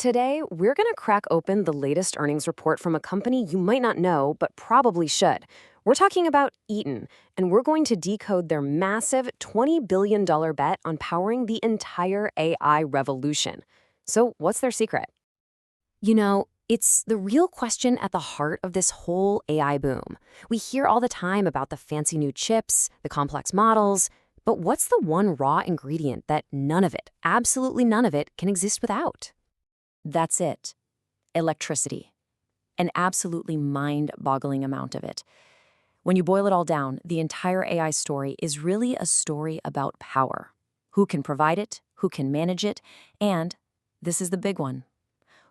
Today, we're going to crack open the latest earnings report from a company you might not know, but probably should. We're talking about Eaton, and we're going to decode their massive $20 billion bet on powering the entire AI revolution. So, what's their secret? It's the real question at the heart of this whole AI boom. We hear all the time about the fancy new chips, the complex models, but what's the one raw ingredient that none of it, absolutely none of it, can exist without? That's it. Electricity. An absolutely mind-boggling amount of it. When you boil it all down, the entire AI story is really a story about power. Who can provide it, who can manage it, and, this is the big one,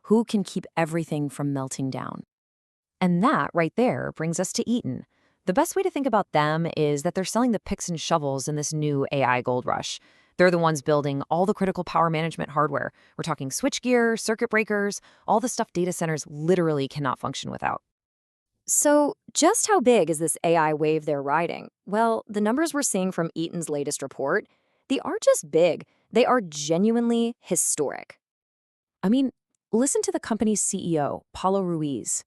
who can keep everything from melting down. And that right there brings us to Eaton. The best way to think about them is that they're selling the picks and shovels in this new AI gold rush. They're the ones building all the critical power management hardware. We're talking switchgear, circuit breakers, all the stuff data centers literally cannot function without. So, just how big is this AI wave they're riding? Well, the numbers we're seeing from Eaton's latest report, they aren't just big, they are genuinely historic. I mean, listen to the company's CEO, Paulo Ruiz.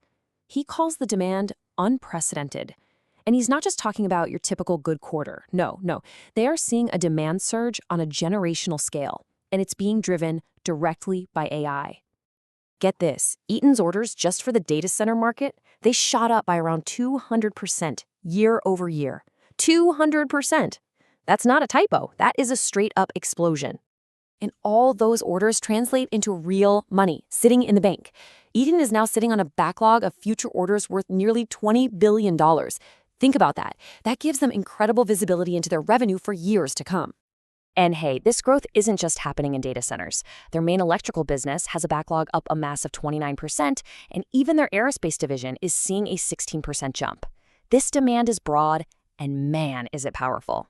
He calls the demand unprecedented. And he's not just talking about your typical good quarter. No. They are seeing a demand surge on a generational scale, and it's being driven directly by AI. Get this, Eaton's orders just for the data center market, they shot up by around 200% year over year. 200%! That's not a typo. That is a straight-up explosion. And all those orders translate into real money sitting in the bank. Eaton is now sitting on a backlog of future orders worth nearly $20 billion. Think about that. That gives them incredible visibility into their revenue for years to come. And hey, this growth isn't just happening in data centers. Their main electrical business has a backlog up a massive 29%, and even their aerospace division is seeing a 16% jump. This demand is broad, and man, is it powerful.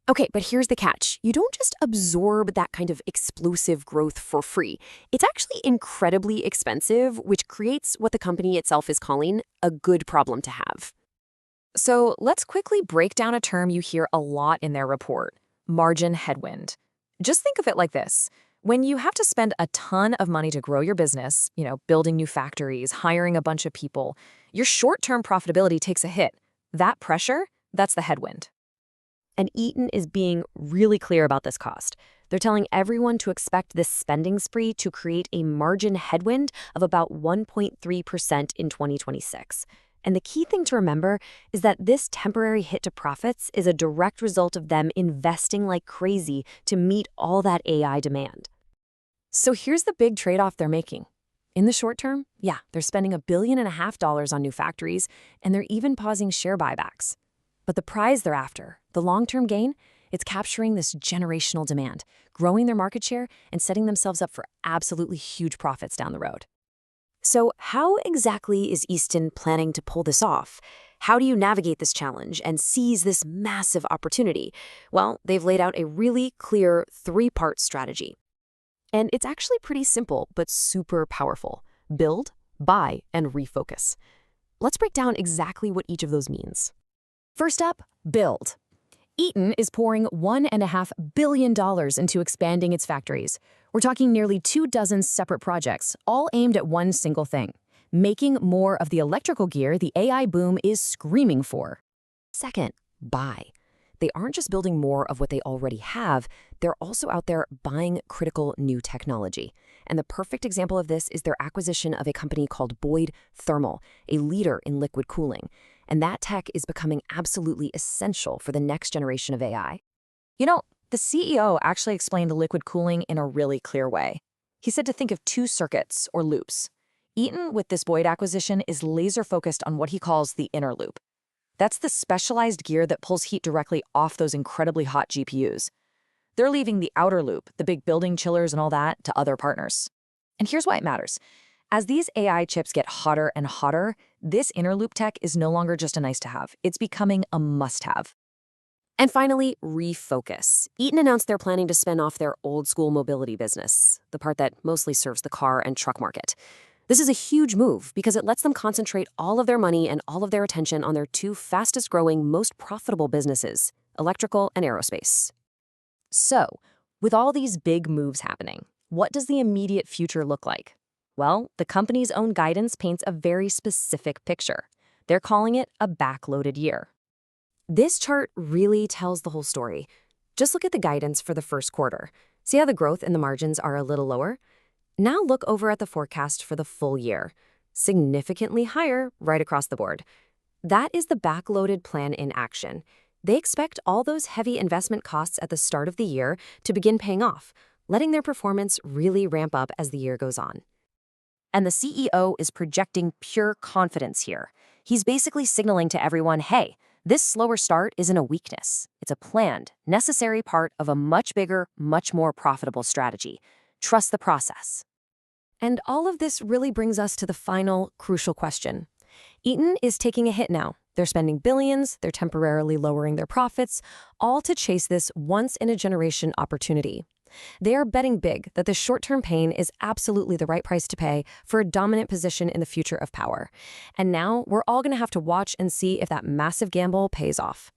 Okay, but here's the catch. You don't just absorb that kind of explosive growth for free. It's actually incredibly expensive, which creates what the company itself is calling a good problem to have. So let's quickly break down a term you hear a lot in their report, margin headwind. Just think of it like this. When you have to spend a ton of money to grow your business, building new factories, hiring a bunch of people, your short-term profitability takes a hit. That pressure, that's the headwind. And Eaton is being really clear about this cost. They're telling everyone to expect this spending spree to create a margin headwind of about 1.3% in 2026. And the key thing to remember is that this temporary hit to profits is a direct result of them investing like crazy to meet all that AI demand. So here's the big trade-off they're making. In the short term, they're spending $1.5 billion on new factories, and they're even pausing share buybacks. But the prize they're after, the long-term gain, it's capturing this generational demand, growing their market share, and setting themselves up for absolutely huge profits down the road. So how exactly is Eaton planning to pull this off? How do you navigate this challenge and seize this massive opportunity? Well, they've laid out a really clear three-part strategy. And it's actually pretty simple, but super powerful. Build, buy, and refocus. Let's break down exactly what each of those means. First up, build. Eaton is pouring $1.5 billion into expanding its factories. We're talking nearly 24 separate projects, all aimed at one single thing, making more of the electrical gear the AI boom is screaming for. Second, buy. They aren't just building more of what they already have, they're also out there buying critical new technology. And the perfect example of this is their acquisition of a company called Boyd Thermal, a leader in liquid cooling. And that tech is becoming absolutely essential for the next generation of AI. The CEO actually explained liquid cooling in a really clear way. He said to think of two circuits, or loops. Eaton, with this Boyd acquisition, is laser-focused on what he calls the inner loop. That's the specialized gear that pulls heat directly off those incredibly hot GPUs. They're leaving the outer loop, the big building chillers and all that, to other partners. And here's why it matters. As these AI chips get hotter and hotter, this inner loop tech is no longer just a nice-to-have. It's becoming a must-have. And finally, refocus. Eaton announced they're planning to spin off their old-school mobility business, the part that mostly serves the car and truck market. This is a huge move because it lets them concentrate all of their money and all of their attention on their two fastest-growing, most profitable businesses, Electrical and Aerospace. So, with all these big moves happening, What does the immediate future look like? Well, the company's own guidance paints a very specific picture. They're calling it a backloaded year. This chart really tells the whole story. Just look at the guidance for the first quarter. See how the growth and the margins are a little lower? Now look over at the forecast for the full year. Significantly higher right across the board. That is the backloaded plan in action. They expect all those heavy investment costs at the start of the year to begin paying off, letting their performance really ramp up as the year goes on. And the CEO is projecting pure confidence here. He's basically signaling to everyone, hey, this slower start isn't a weakness. It's a planned, necessary part of a much bigger, much more profitable strategy. Trust the process. And all of this really brings us to the final, crucial question. Eaton is taking a hit now. They're spending billions, they're temporarily lowering their profits, all to chase this once-in-a-generation opportunity. They are betting big that this short-term pain is absolutely the right price to pay for a dominant position in the future of power. And now we're all going to have to watch and see if that massive gamble pays off.